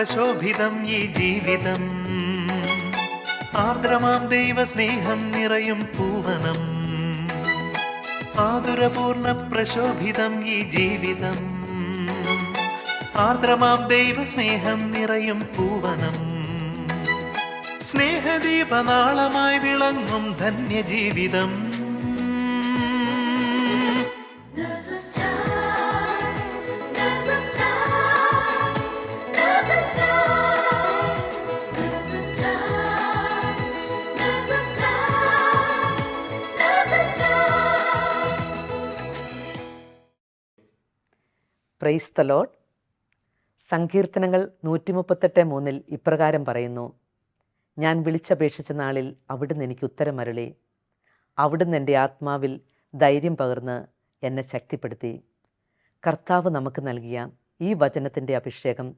പ്രശോഭിതം ഈ ജീവിതം, ആർദ്രമാം ദൈവസ്നേഹം നിറയും പൂവനം. ആതുരപൂർണ പ്രശോഭിതം ഈ ജീവിതം, ആർദ്രമാം ദൈവസ്നേഹം നിറയും പൂവനം. സ്നേഹദീപനാളമായി വിളങ്ങും ധന്യജീവിതം. Praise the Lord. സങ്കീർത്തനങ്ങൾ 138:3 ഇപ്രകാരം പറയുന്നു: ഞാൻ വിളിച്ചപേക്ഷിച്ച നാളിൽ അവിടുന്ന് എനിക്ക് ഉത്തരമരുളി. അവിടുന്ന് എൻ്റെ ആത്മാവിൽ ധൈര്യം പകർന്ന് എന്നെ ശക്തിപ്പെടുത്തി. കർത്താവ് നമുക്ക് നൽകിയ ഈ വചനത്തിൻ്റെ അഭിഷേകം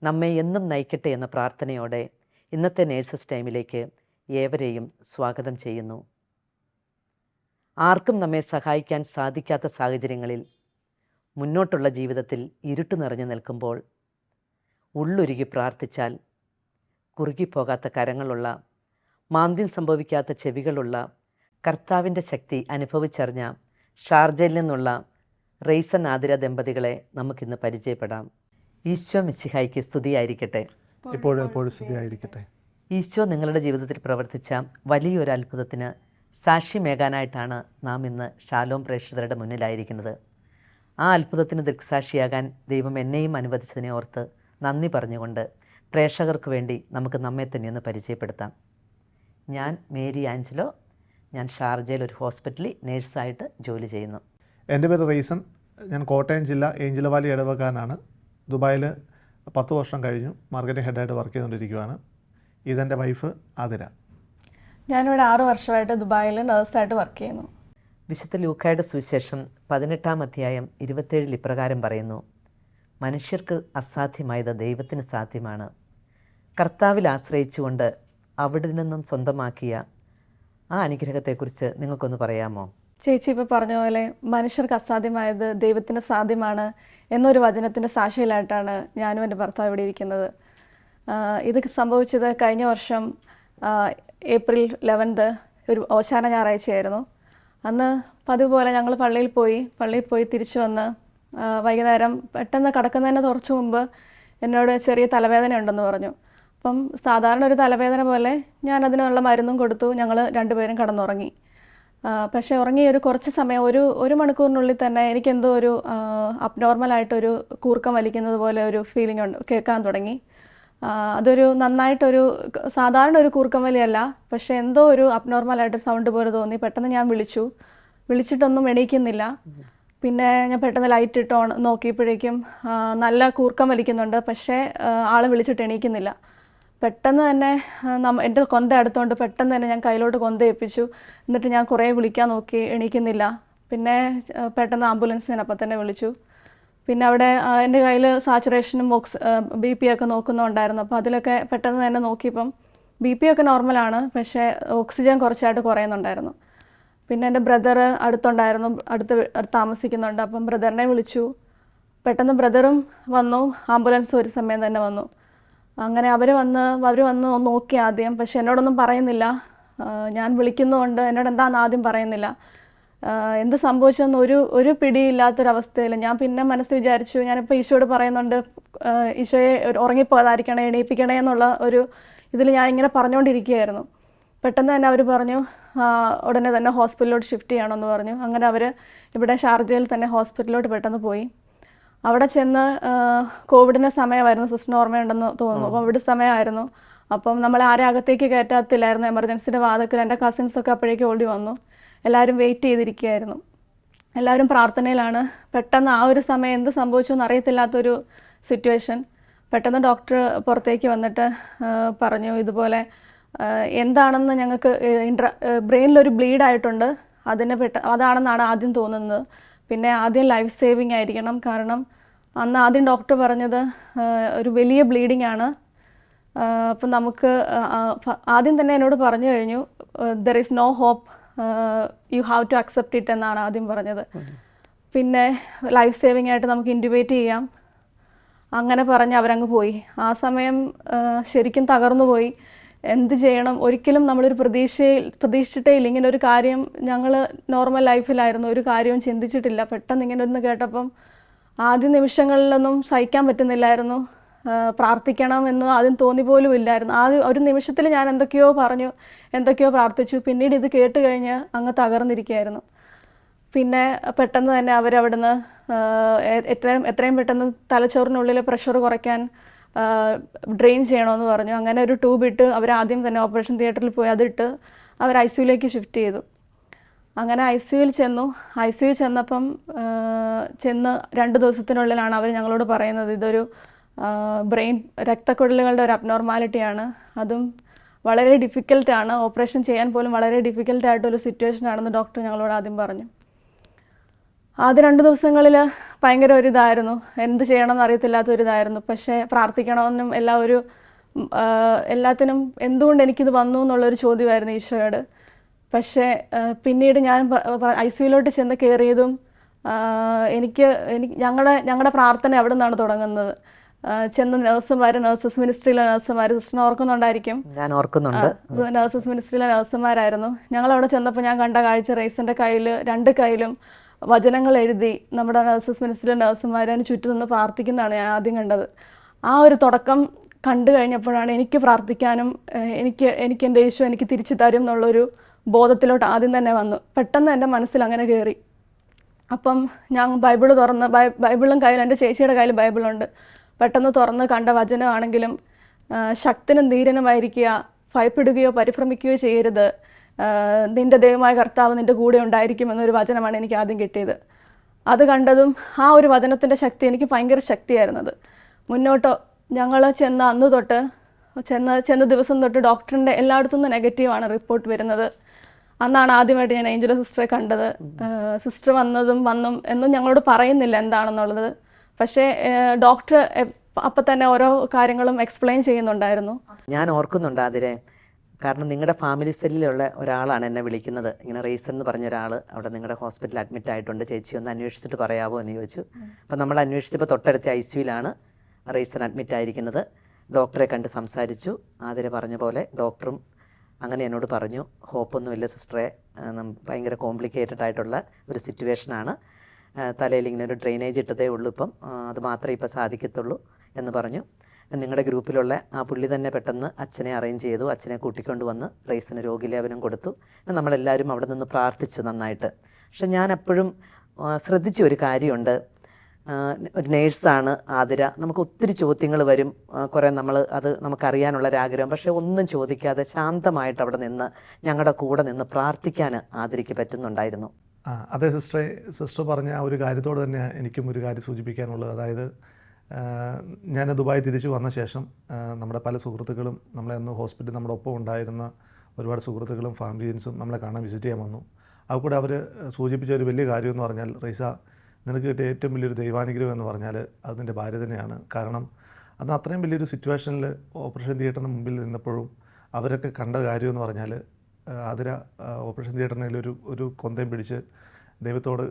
നമ്മെ എന്നും നയിക്കട്ടെ എന്ന പ്രാർത്ഥനയോടെ ഇന്നത്തെ നേഴ്സസ് ടൈമിലേക്ക് ഏവരെയും സ്വാഗതം ചെയ്യുന്നു. ആർക്കും നമ്മെ സഹായിക്കാൻ സാധിക്കാത്ത സാഹചര്യങ്ങളിൽ, മുന്നോട്ടുള്ള ജീവിതത്തിൽ ഇരുട്ട് നിറഞ്ഞു നിൽക്കുമ്പോൾ ഉള്ളൊരുകി പ്രാർത്ഥിച്ചാൽ കുറുകിപ്പോകാത്ത കരങ്ങളുള്ള, മാന്ദ്യം സംഭവിക്കാത്ത ചെവികളുള്ള, കർത്താവിൻ്റെ ശക്തി അനുഭവിച്ചറിഞ്ഞ ഷാർജയിൽ നിന്നുള്ള റെയ്സൻ ആതിര ദമ്പതികളെ നമുക്കിന്ന് പരിചയപ്പെടാം. ഈശോ മിശിഹായ്ക്ക് സ്തുതിയായിരിക്കട്ടെ. എപ്പോഴും സ്തുതിയായിരിക്കട്ടെ. ഈശോ നിങ്ങളുടെ ജീവിതത്തിൽ പ്രവർത്തിച്ച വലിയൊരു അത്ഭുതത്തിന് സാക്ഷ്യമേകാനായിട്ടാണ് നാം ഇന്ന് ഷാലോം പ്രേക്ഷിതരുടെ മുന്നിലായിരിക്കുന്നത്. ആ അത്ഭുതത്തിന് ദൃക്സാക്ഷിയാകാൻ ദൈവം എന്നെയും അനുവദിച്ചതിനെ ഓർത്ത് നന്ദി പറഞ്ഞുകൊണ്ട് പ്രേക്ഷകർക്ക് വേണ്ടി നമുക്ക് നമ്മെ തന്നെ ഒന്ന് പരിചയപ്പെടുത്താം. ഞാൻ മേരി ആഞ്ചലോ. ഞാൻ ഷാർജയിൽ ഒരു ഹോസ്പിറ്റലിൽ നേഴ്സായിട്ട് ജോലി ചെയ്യുന്നു. എൻ്റെ പേര് റെയ്സൺ. ഞാൻ കോട്ടയം ജില്ല ഏഞ്ചൽ വാലി ഇടവക്കാരനാണ്. ദുബായിൽ 10 വർഷം കഴിഞ്ഞു മാർക്കറ്റിംഗ് ഹെഡായിട്ട് വർക്ക് ചെയ്തുകൊണ്ടിരിക്കുകയാണ്. ഇതെൻ്റെ വൈഫ് ആതിര. ഞാനിവിടെ 6 വർഷമായിട്ട് ദുബായിൽ നേഴ്സായിട്ട് വർക്ക് ചെയ്യുന്നു. വിശുദ്ധ ലൂക്കായുടെ സുവിശേഷം 18-ാം അധ്യായം 27 ഇപ്രകാരം പറയുന്നു: മനുഷ്യർക്ക് അസാധ്യമായത് ദൈവത്തിന് സാധ്യമാണ്. കർത്താവിൽ ആശ്രയിച്ചുകൊണ്ട് അവിടെ നിന്നും സ്വന്തമാക്കിയ ആ അനുഗ്രഹത്തെക്കുറിച്ച് നിങ്ങൾക്കൊന്ന് പറയാമോ? ചേച്ചി ഇപ്പോൾ പറഞ്ഞ പോലെ മനുഷ്യർക്ക് അസാധ്യമായത് ദൈവത്തിന് സാധ്യമാണ് എന്നൊരു വചനത്തിൻ്റെ സാക്ഷിയിലായിട്ടാണ് ഞാനും എൻ്റെ ഭർത്താവ് ഇവിടെ ഇരിക്കുന്നത്. ഇത് സംഭവിച്ചത് കഴിഞ്ഞ വർഷം ഏപ്രിൽ 11 ഒരു ഓശാന ഞായറാഴ്ചയായിരുന്നു. അന്ന് പതിവ് പോലെ ഞങ്ങൾ പള്ളിയിൽ പോയി തിരിച്ചു വന്ന് വൈകുന്നേരം പെട്ടെന്ന് കിടക്കുന്നതിന് കുറച്ച് മുമ്പ് എന്നോട് ചെറിയ തലവേദന ഉണ്ടെന്ന് പറഞ്ഞു. അപ്പം സാധാരണ ഒരു തലവേദന പോലെ ഞാൻ അതിനുള്ള മരുന്നും കൊടുത്തു. ഞങ്ങൾ രണ്ടുപേരും കിടന്നുറങ്ങി. പക്ഷേ ഉറങ്ങി ഒരു കുറച്ച് സമയം, ഒരു മണിക്കൂറിനുള്ളിൽ തന്നെ എനിക്കെന്തോ ഒരു അബ്നോർമലായിട്ടൊരു കൂർക്കം വലിക്കുന്നത് പോലെ ഒരു ഫീലിംഗ് കേൾക്കാൻ തുടങ്ങി. അതൊരു നന്നായിട്ടൊരു സാധാരണ ഒരു കൂർക്കം വലിയല്ല, പക്ഷേ എന്തോ ഒരു അബ്നോർമലായിട്ട് സൗണ്ട് പോലെ തോന്നി. പെട്ടെന്ന് ഞാൻ വിളിച്ചിട്ടൊന്നും എണീക്കുന്നില്ല. പിന്നെ ഞാൻ പെട്ടെന്ന് ലൈറ്റ് ഇട്ട് നോക്കിയപ്പോഴേക്കും നല്ല കൂർക്കം വലിക്കുന്നുണ്ട്, പക്ഷേ ആൾ വിളിച്ചിട്ട് എണീക്കുന്നില്ല. പെട്ടെന്ന് തന്നെ എൻ്റെ കൊന്ത അടുത്തുകൊണ്ട് പെട്ടെന്ന് തന്നെ ഞാൻ കയ്യിലോട്ട് കൊന്ത ഏൽപ്പിച്ചു. എന്നിട്ട് ഞാൻ കുറേ വിളിക്കാൻ നോക്കി, എണീക്കുന്നില്ല. പിന്നെ പെട്ടെന്ന് ആംബുലൻസ് അപ്പം തന്നെ വിളിച്ചു. പിന്നെ അവിടെ എൻ്റെ കയ്യിൽ സാച്ചുറേഷനും BP ഒക്കെ നോക്കുന്നുണ്ടായിരുന്നു. അപ്പോൾ അതിലൊക്കെ പെട്ടെന്ന് തന്നെ നോക്കിയപ്പം BP ഒക്കെ നോർമലാണ്, പക്ഷേ ഓക്സിജൻ കുറച്ചായിട്ട് കുറയുന്നുണ്ടായിരുന്നു. പിന്നെ എൻ്റെ ബ്രദർ അടുത്തുണ്ടായിരുന്നു, അടുത്ത് താമസിക്കുന്നുണ്ട്. അപ്പം ബ്രദറിനെ വിളിച്ചു. പെട്ടെന്ന് ബ്രദറും വന്നു. ആംബുലൻസ് ഒരു സമയം തന്നെ വന്നു. അങ്ങനെ അവർ വന്ന് നോക്കി ആദ്യം, പക്ഷെ എന്നോടൊന്നും പറയുന്നില്ല. ഞാൻ വിളിക്കുന്നതുകൊണ്ട് എന്നോട് എന്താണെന്ന് ആദ്യം പറയുന്നില്ല. എന്ത് സംഭവിച്ചെന്ന് ഒരു പിടിയില്ലാത്തൊരവസ്ഥയിൽ ഞാൻ പിന്നെ മനസ്സ് വിചാരിച്ചു, ഞാനിപ്പോൾ ഈശോയോട് പറയുന്നുണ്ട്, ഈശോയെ ഉറങ്ങിപ്പോയതായിരിക്കണേ, എണീപ്പിക്കണേ എന്നുള്ള ഒരു ഇതിൽ ഞാൻ ഇങ്ങനെ പറഞ്ഞുകൊണ്ടിരിക്കുകയായിരുന്നു. പെട്ടെന്ന് തന്നെ അവർ പറഞ്ഞു ഉടനെ തന്നെ ഹോസ്പിറ്റലിലോട്ട് ഷിഫ്റ്റ് ചെയ്യണമെന്ന് പറഞ്ഞു. അങ്ങനെ അവർ ഇവിടെ ഷാർജയിൽ തന്നെ ഹോസ്പിറ്റലിലോട്ട് പെട്ടെന്ന് പോയി. അവിടെ ചെന്ന് കോവിഡിൻ്റെ സമയമായിരുന്നു, സിസ്റ്റർ ഓർമ്മയുണ്ടെന്ന് തോന്നുന്നു, കോവിഡ് സമയമായിരുന്നു. അപ്പം നമ്മളെ ആരും അകത്തേക്ക് കയറ്റാത്തില്ലായിരുന്നു. എമർജൻസിയുടെ വാതിൽക്കൽ എൻ്റെ കസിൻസൊക്കെ അപ്പോഴേക്കും ഓടി വന്നു. എല്ലാവരും വെയിറ്റ് ചെയ്തിരിക്കുകയായിരുന്നു. എല്ലാവരും പ്രാർത്ഥനയിലാണ്. പെട്ടെന്ന് ആ ഒരു സമയം എന്ത് സംഭവിച്ചു എന്നറിയത്തില്ലാത്തൊരു സിറ്റുവേഷൻ. പെട്ടെന്ന് ഡോക്ടർ പുറത്തേക്ക് വന്നിട്ട് പറഞ്ഞു, ഇതുപോലെ എന്താണെന്ന് ഞങ്ങൾക്ക് ബ്രെയിനിലൊരു ബ്ലീഡായിട്ടുണ്ട്, അതാണെന്നാണ് ആദ്യം തോന്നുന്നത്. പിന്നെ ആദ്യം ലൈഫ് സേവിങ് ആയിരിക്കണം, കാരണം അന്ന് ആദ്യം ഡോക്ടർ പറഞ്ഞത് ഒരു വലിയ ബ്ലീഡിംഗ് ആണ്. അപ്പം നമുക്ക് ആദ്യം തന്നെ എന്നോട് പറഞ്ഞു കഴിഞ്ഞു, there is no hope, you have to accept it എന്നാണ് ആദ്യം പറഞ്ഞത്. പിന്നെ ലൈഫ് സേവിങ് ആയിട്ട് നമുക്ക് ഇൻറ്റുബേറ്റ് ചെയ്യാം. അങ്ങനെ പറഞ്ഞ് അവരങ്ങ് പോയി. ആ സമയം ശരിക്കും തകർന്നു പോയി. എന്ത് ചെയ്യണം, ഒരിക്കലും നമ്മളൊരു പ്രതീക്ഷിച്ചിട്ടേ ഇല്ല ഇങ്ങനെ ഒരു കാര്യം. ഞങ്ങൾ നോർമൽ ലൈഫിലായിരുന്നു, ഒരു കാര്യവും ചിന്തിച്ചിട്ടില്ല. പെട്ടെന്ന് ഇങ്ങനെ ഒന്ന് കേട്ടപ്പം ആദ്യ നിമിഷങ്ങളിലൊന്നും സഹിക്കാൻ പറ്റുന്നില്ലായിരുന്നു. പ്രാർത്ഥിക്കണമെന്നും ആദ്യം തോന്നിപ്പോലും ഇല്ലായിരുന്നു. ആദ്യം ഒരു നിമിഷത്തിൽ ഞാൻ എന്തൊക്കെയോ പറഞ്ഞു, എന്തൊക്കെയോ പ്രാർത്ഥിച്ചു. പിന്നീട് ഇത് കേട്ട് കഴിഞ്ഞ് അങ്ങ് തകർന്നിരിക്കുകയായിരുന്നു. പിന്നെ പെട്ടെന്ന് തന്നെ അവരവിടുന്ന് എത്രയും പെട്ടെന്ന് തലച്ചോറിനുള്ളിൽ പ്രഷർ കുറയ്ക്കാൻ ഡ്രെയിൻ ചെയ്യണമെന്ന് പറഞ്ഞു. അങ്ങനെ ഒരു ട്യൂബ് ഇട്ട് അവരാദ്യം തന്നെ ഓപ്പറേഷൻ തിയേറ്ററിൽ പോയി അതിട്ട് അവർ ICUലേക്ക് ഷിഫ്റ്റ് ചെയ്തു. അങ്ങനെ ICUയിൽ ചെന്നു. ICU ചെന്നപ്പം ചെന്ന് 2 ദിവസത്തിനുള്ളിലാണ് അവർ ഞങ്ങളോട് പറയുന്നത് ഇതൊരു ബ്രെയിൻ രക്തക്കുഴലുകളുടെ ഒരു അബ്നോർമാലിറ്റിയാണ്, അതും വളരെ ഡിഫിക്കൽട്ടാണ്, ഓപ്പറേഷൻ ചെയ്യാൻ പോലും വളരെ ഡിഫിക്കൽട്ടായിട്ടൊരു സിറ്റുവേഷനാണെന്ന് ഡോക്ടർ ഞങ്ങളോട് ആദ്യം പറഞ്ഞു. ആദ്യ 2 ദിവസങ്ങളിൽ ഭയങ്കര ഒരിതായിരുന്നു, എന്ത് ചെയ്യണമെന്ന് അറിയത്തില്ലാത്തൊരിതായിരുന്നു. പക്ഷേ പ്രാർത്ഥിക്കണമെന്നും എല്ലാത്തിനും എന്തുകൊണ്ട് എനിക്കിത് വന്നു എന്നുള്ളൊരു ചോദ്യമായിരുന്നു ഈശോയോട്. പക്ഷേ പിന്നീട് ഞാൻ ICUയിലോട്ട് ചെന്ന് കയറിയതും ഞങ്ങളുടെ പ്രാർത്ഥന അവിടെ നിന്നാണ് തുടങ്ങുന്നത്. ചെന്ന് നേഴ്സസ് മിനിസ്ട്രിയിലെ നേഴ്സുമാർ, സിസ്റ്ററിനെ ഓർക്കുന്നുണ്ടായിരിക്കും. ഞാൻ ഓർക്കുന്നുണ്ട്. നേഴ്സസ് മിനിസ്ട്രിയിലെ നേഴ്സുമാരായിരുന്നു. ഞങ്ങളവിടെ ചെന്നപ്പോൾ ഞാൻ കണ്ട കാഴ്ച, റൈസിൻ്റെ കയ്യിൽ 2 കയ്യിലും വചനങ്ങൾ എഴുതി നമ്മുടെ നേഴ്സസ് മിനിസ്ട്രിയിലെ നേഴ്സുമാർ അതിന് ചുറ്റും നിന്ന് പ്രാർത്ഥിക്കുന്നതാണ് ഞാൻ ആദ്യം കണ്ടത്. ആ ഒരു തുടക്കം കണ്ടു കഴിഞ്ഞപ്പോഴാണ് എനിക്ക് പ്രാർത്ഥിക്കാനും എനിക്ക് എൻ്റെ യേശു എനിക്ക് തിരിച്ചു തരും എന്നുള്ളൊരു ബോധത്തിലോട്ട് ആദ്യം തന്നെ വന്നു. പെട്ടെന്ന് എൻ്റെ മനസ്സിൽ അങ്ങനെ കയറി. അപ്പം ഞാൻ ബൈബിള് തുറന്ന് ബൈബിളും കയ്യിൽ, എൻ്റെ ചേച്ചിയുടെ കയ്യിൽ ബൈബിളുണ്ട്. പെട്ടെന്ന് തുറന്ന് കണ്ട വചനമാണെങ്കിലും ശക്തനും ധീരനുമായിരിക്കുക, ഭയപ്പെടുകയോ പരിഭ്രമിക്കുകയോ ചെയ്യരുത്, നിന്റെ ദൈവമായ കർത്താവ് നിന്റെ കൂടെ ഉണ്ടായിരിക്കും എന്നൊരു വചനമാണ് എനിക്ക് ആദ്യം കിട്ടിയത്. അത് കണ്ടതും ആ ഒരു വചനത്തിൻ്റെ ശക്തി എനിക്ക് ഭയങ്കര ശക്തിയായിരുന്നത്. മുന്നോട്ട് ഞങ്ങൾ ചെന്ന അന്ന് തൊട്ട് ചെന്ന ദിവസം തൊട്ട് ഡോക്ടറിൻ്റെ എല്ലായിടത്തുനിന്നും നെഗറ്റീവാണ് റിപ്പോർട്ട് വരുന്നത്. അന്നാണ് ആദ്യമായിട്ട് ഞാൻ ഏഞ്ചലോ സിസ്റ്ററെ കണ്ടത്. സിസ്റ്റർ വന്നും എന്നും ഞങ്ങളോട് പറയുന്നില്ല എന്താണെന്നുള്ളത്. പക്ഷേ ഡോക്ടർ അപ്പം തന്നെ ഓരോ കാര്യങ്ങളും എക്സ്പ്ലെയിൻ ചെയ്യുന്നുണ്ടായിരുന്നു. ഞാൻ ഓർക്കുന്നുണ്ട് അതിരെ, കാരണം നിങ്ങളുടെ ഫാമിലി സെല്ലിലുള്ള ഒരാളാണ് എന്നെ വിളിക്കുന്നത്. ഇങ്ങനെ റീസൺ എന്ന് പറഞ്ഞ ഒരാൾ അവിടെ നിങ്ങളുടെ ഹോസ്പിറ്റലിൽ അഡ്മിറ്റ് ആയിട്ടുണ്ട്, ചേച്ചി ഒന്ന് അന്വേഷിച്ചിട്ട് പറയാമോ എന്ന് ചോദിച്ചു. അപ്പോൾ നമ്മൾ അന്വേഷിച്ചപ്പോൾ തൊട്ടടുത്ത ICUയിലാണ് റീസൺ അഡ്മിറ്റ് ആയിരിക്കുന്നത്. ഡോക്ടറെ കണ്ട് സംസാരിച്ചു. ആതിര പറഞ്ഞ പോലെ ഡോക്ടറും അങ്ങനെ എന്നോട് പറഞ്ഞു, ഹോപ്പൊന്നുമില്ല സിസ്റ്ററെ, ഭയങ്കര കോംപ്ലിക്കേറ്റഡ് ആയിട്ടുള്ള ഒരു സിറ്റുവേഷനാണ്, തലയിൽ ഇങ്ങനെ ഒരു ഡ്രെയിനേജ് ഇട്ടതേ ഉള്ളൂ, ഇപ്പം അത് മാത്രമേ ഇപ്പോൾ സാധിക്കത്തുള്ളൂ എന്ന് പറഞ്ഞു. നിങ്ങളുടെ ഗ്രൂപ്പിലുള്ള ആ പുള്ളി തന്നെ പെട്ടെന്ന് അച്ഛനെ അറേഞ്ച് ചെയ്തു. അച്ഛനെ കൂട്ടിക്കൊണ്ട് വന്ന് റൈസിന് രോഗിലേപനം കൊടുത്തു. നമ്മളെല്ലാവരും അവിടെ നിന്ന് പ്രാർത്ഥിച്ചു നന്നായിട്ട്. പക്ഷെ ഞാൻ എപ്പോഴും ശ്രദ്ധിച്ച ഒരു കാര്യമുണ്ട്, ഒരു നേഴ്സാണ് ആതിര, നമുക്ക് ഒത്തിരി ചോദ്യങ്ങൾ വരും, കുറേ അത് നമുക്കറിയാനുള്ളൊരാഗ്രഹം. പക്ഷേ ഒന്നും ചോദിക്കാതെ ശാന്തമായിട്ട് അവിടെ നിന്ന് ഞങ്ങളുടെ കൂടെ നിന്ന് പ്രാർത്ഥിക്കാൻ ആതിരയ്ക്ക് പറ്റുന്നുണ്ടായിരുന്നു. അതെ സിസ്റ്റർ പറഞ്ഞ ആ ഒരു കാര്യത്തോട് തന്നെ എനിക്കും ഒരു കാര്യം സൂചിപ്പിക്കാനുള്ളത്. അതായത് ഞാൻ ദുബായ് തിരിച്ചു വന്ന ശേഷം നമ്മുടെ പല സുഹൃത്തുക്കളും നമ്മളെ അന്ന് ഹോസ്പിറ്റലിൽ നമ്മുടെ ഒപ്പം ഉണ്ടായിരുന്ന ഒരുപാട് സുഹൃത്തുക്കളും ഫാമിലീസും നമ്മളെ കാണാൻ വിസിറ്റ് ചെയ്യാൻ വന്നു. അത് കൂടെ അവർ സൂചിപ്പിച്ച ഒരു വലിയ കാര്യം എന്ന് പറഞ്ഞാൽ, റൈസ നിനക്ക് കിട്ടിയ ഏറ്റവും വലിയൊരു ദൈവാനുഗ്രഹം എന്ന് പറഞ്ഞാൽ അത് നിൻ്റെ ഭാര്യ തന്നെയാണ്. കാരണം അന്ന് അത്രയും വലിയൊരു സിറ്റുവേഷനിൽ ഓപ്പറേഷൻ തിയേറ്ററിന് മുമ്പിൽ നിന്നപ്പോഴും അവരൊക്കെ കണ്ട കാര്യം എന്ന് പറഞ്ഞാൽ, ആതിര ഓപ്പറേഷൻ തിയേറ്ററിൽ ഒരു കൊന്തയും പിടിച്ച് ദൈവത്തോട്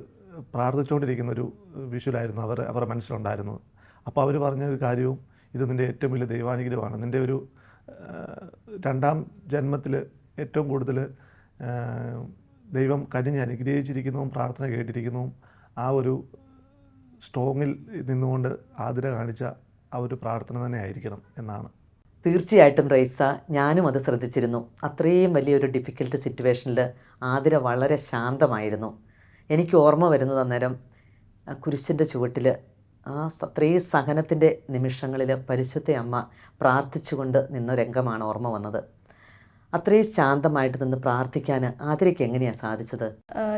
പ്രാർത്ഥിച്ചുകൊണ്ടിരിക്കുന്ന ഒരു വിഷ്വലായിരുന്നു അവരുടെ മനസ്സിലുണ്ടായിരുന്നത്. അപ്പോൾ അവർ പറഞ്ഞ ഒരു കാര്യവും, ഇത് നിൻ്റെ ഏറ്റവും വലിയ ദൈവാനുഗ്രഹമാണ്, നിൻ്റെ ഒരു 2ാം ജന്മത്തിൽ ഏറ്റവും കൂടുതൽ ദൈവം കനിഞ്ഞ് അനുഗ്രഹിച്ചിരിക്കുന്നതും പ്രാർത്ഥന കേട്ടിരിക്കുന്നതും ആ ഒരു സ്ട്രോങ്ങിൽ നിന്നുകൊണ്ട് ആതിര കാണിച്ച ആ ഒരു പ്രാർത്ഥന തന്നെ ആയിരിക്കണം എന്നാണ്. തീർച്ചയായിട്ടും റൈസ, ഞാനും അത് ശ്രദ്ധിച്ചിരുന്നു. അത്രയും വലിയൊരു ഡിഫിക്കൽട്ട് സിറ്റുവേഷനിൽ ആതിര വളരെ ശാന്തമായിരുന്നു. എനിക്ക് ഓർമ്മ വരുന്നത് അന്നേരം കുരിശിൻ്റെ ചുവട്ടിൽ അത്രയും സഹനത്തിൻ്റെ നിമിഷങ്ങളിൽ പരിശുദ്ധ അമ്മ പ്രാർത്ഥിച്ചുകൊണ്ട് നിന്ന രംഗമാണ് ഓർമ്മ വന്നത്. അത്രയും ശാന്തമായിട്ട് നിന്ന് പ്രാർത്ഥിക്കാൻ ആതിരയ്ക്ക് എങ്ങനെയാണ് സാധിച്ചത്?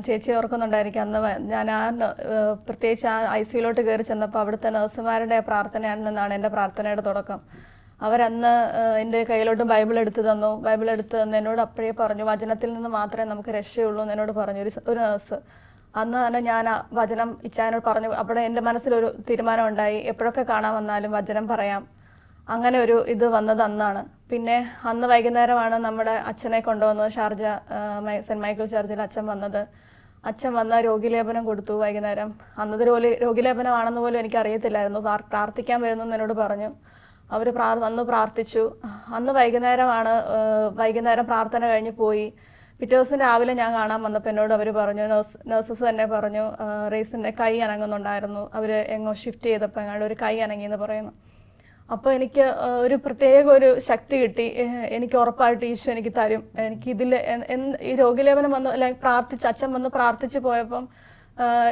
ചേച്ചി ഓർക്കുന്നുണ്ടായിരിക്കും, അന്ന് ഞാൻ പ്രത്യേകിച്ച് ICUയിലോട്ട് കയറി ചെന്നപ്പോൾ അവിടുത്തെ നഴ്സുമാരുടെ പ്രാർത്ഥനയിൽ നിന്നാണ് എൻ്റെ പ്രാർത്ഥനയുടെ തുടക്കം. അവരന്ന് എൻ്റെ കയ്യിലോട്ട് ബൈബിൾ എടുത്ത് തന്നു. ബൈബിൾ എടുത്ത് തന്ന് എന്നോട് അപ്പോഴേ പറഞ്ഞു, വചനത്തിൽ നിന്ന് മാത്രമേ നമുക്ക് രക്ഷയുള്ളൂ എന്ന് എന്നോട് പറഞ്ഞു ഒരു നഴ്സ്. അന്ന് തന്നെ ഞാൻ ആ വചനം ഇച്ചാനോട് പറഞ്ഞു. അവിടെ എൻ്റെ മനസ്സിലൊരു തീരുമാനം ഉണ്ടായി, എപ്പോഴൊക്കെ കാണാൻ വന്നാലും വചനം പറയാം. അങ്ങനെ ഒരു ഇത് വന്നത് അന്നാണ്. പിന്നെ അന്ന് വൈകുന്നേരമാണ് നമ്മുടെ അച്ഛനെ കൊണ്ടുവന്നത്, ഷാർജ സെൻറ്റ് മൈക്കിൾ ചർച്ചിൽ അച്ഛൻ വന്നത്. അച്ഛൻ വന്ന രോഗിലേപനം കൊടുത്തു വൈകുന്നേരം. അന്നത് രോഗിലേപനമാണെന്ന് പോലും എനിക്ക് അറിയത്തില്ലായിരുന്നു. പ്രാർത്ഥിക്കാൻ വരുന്നു എന്നോട് പറഞ്ഞു. അവർ വന്നു പ്രാർത്ഥിച്ചു. അന്ന് വൈകുന്നേരം പ്രാർത്ഥന കഴിഞ്ഞ് പോയി. പിറ്റേ ദിവസം രാവിലെ ഞാൻ കാണാൻ വന്നപ്പോൾ എന്നോട് അവർ പറഞ്ഞു, നഴ്സസ് തന്നെ പറഞ്ഞു, റേസിൻ്റെ കൈ അനങ്ങുന്നുണ്ടായിരുന്നു. അവർ എങ്ങോ ഷിഫ്റ്റ് ചെയ്തപ്പോൾ എങ്ങാണ്ട് ഒരു കൈ അനങ്ങിയെന്ന് പറയുന്നു. അപ്പോൾ എനിക്ക് ഒരു പ്രത്യേക ഒരു ശക്തി കിട്ടി. എനിക്ക് ഉറപ്പായിട്ട് ഈശോ എനിക്ക് തരും. എനിക്കിതിൽ ഈ രോഗിലേപനം വന്നു അല്ലെങ്കിൽ അച്ഛൻ വന്ന് പ്രാർത്ഥിച്ചു പോയപ്പം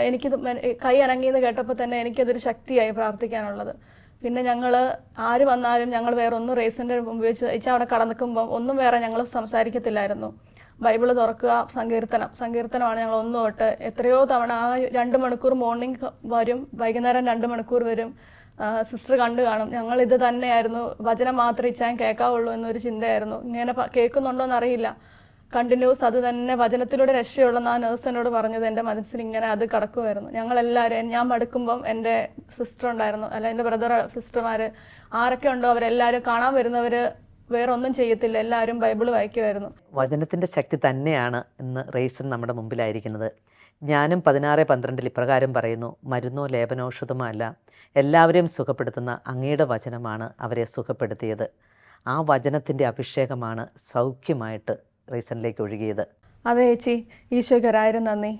എനിക്കിത് കൈ അനങ്ങിയെന്ന് കേട്ടപ്പോൾ തന്നെ എനിക്കതൊരു ശക്തിയായി പ്രാർത്ഥിക്കാനുള്ളത്. പിന്നെ ഞങ്ങൾ ആര് വന്നാലും ഞങ്ങൾ വേറെ ഒന്നും റേസിൻ്റെ മുമ്പ് വെച്ച് അവിടെ കടന്നിക്കുമ്പം ഒന്നും വേറെ ഞങ്ങൾ സംസാരിക്കത്തില്ലായിരുന്നു. ബൈബിള് തുറക്കുക, സങ്കീർത്തനമാണ് ഞങ്ങൾ ഒന്ന് തൊട്ട് എത്രയോ തവണ. ആ 2 മണിക്കൂർ മോർണിംഗ് വരും, വൈകുന്നേരം 2 മണിക്കൂർ വരും. സിസ്റ്റർ കണ്ടു കാണും. ഞങ്ങൾ ഇത് തന്നെയായിരുന്നു, വചനം മാത്രമേ ഇച്ചാൻ കേൾക്കാവുള്ളൂ എന്നൊരു ചിന്തയായിരുന്നു. ഇങ്ങനെ കേൾക്കുന്നുണ്ടോ എന്നറിയില്ല. കണ്ടിന്യൂസ് അത് തന്നെ വചനത്തിലൂടെ രക്ഷയുള്ളെന്ന് ആ നേഴ്സ് എന്നോട് പറഞ്ഞത് എൻ്റെ മനസ്സിൽ ഇങ്ങനെ അത് കിടക്കുമായിരുന്നു. ഞങ്ങളെല്ലാവരും, ഞാൻ മടുക്കുമ്പം എൻ്റെ സിസ്റ്റർ ഉണ്ടായിരുന്നു, അല്ല എൻ്റെ ബ്രദർ സിസ്റ്റർമാർ ആരൊക്കെ ഉണ്ടോ അവരെല്ലാവരും കാണാൻ വരുന്നവർ വേറെ ഒന്നും ചെയ്യത്തില്ല, എല്ലാവരും ബൈബിൾ വായിക്കുമായിരുന്നു. വചനത്തിൻ്റെ ശക്തി തന്നെയാണ് ഇന്ന് റേസൻ നമ്മുടെ മുമ്പിലായിരിക്കുന്നത്. ഞാനും 16:12 ഇപ്രകാരം പറയുന്നു, മരുന്നോ ലേപനൌഷധമോ അല്ല, എല്ലാവരെയും സുഖപ്പെടുത്തുന്ന അങ്ങയുടെ വചനമാണ് അവരെ സുഖപ്പെടുത്തിയത്. ആ വചനത്തിൻ്റെ അഭിഷേകമാണ് സൗഖ്യമായിട്ട് റേസനിലേക്ക് ഒഴുകിയത്. അതെ ചേച്ചി, ഈശോയ്ക്ക് 1000 നന്ദി.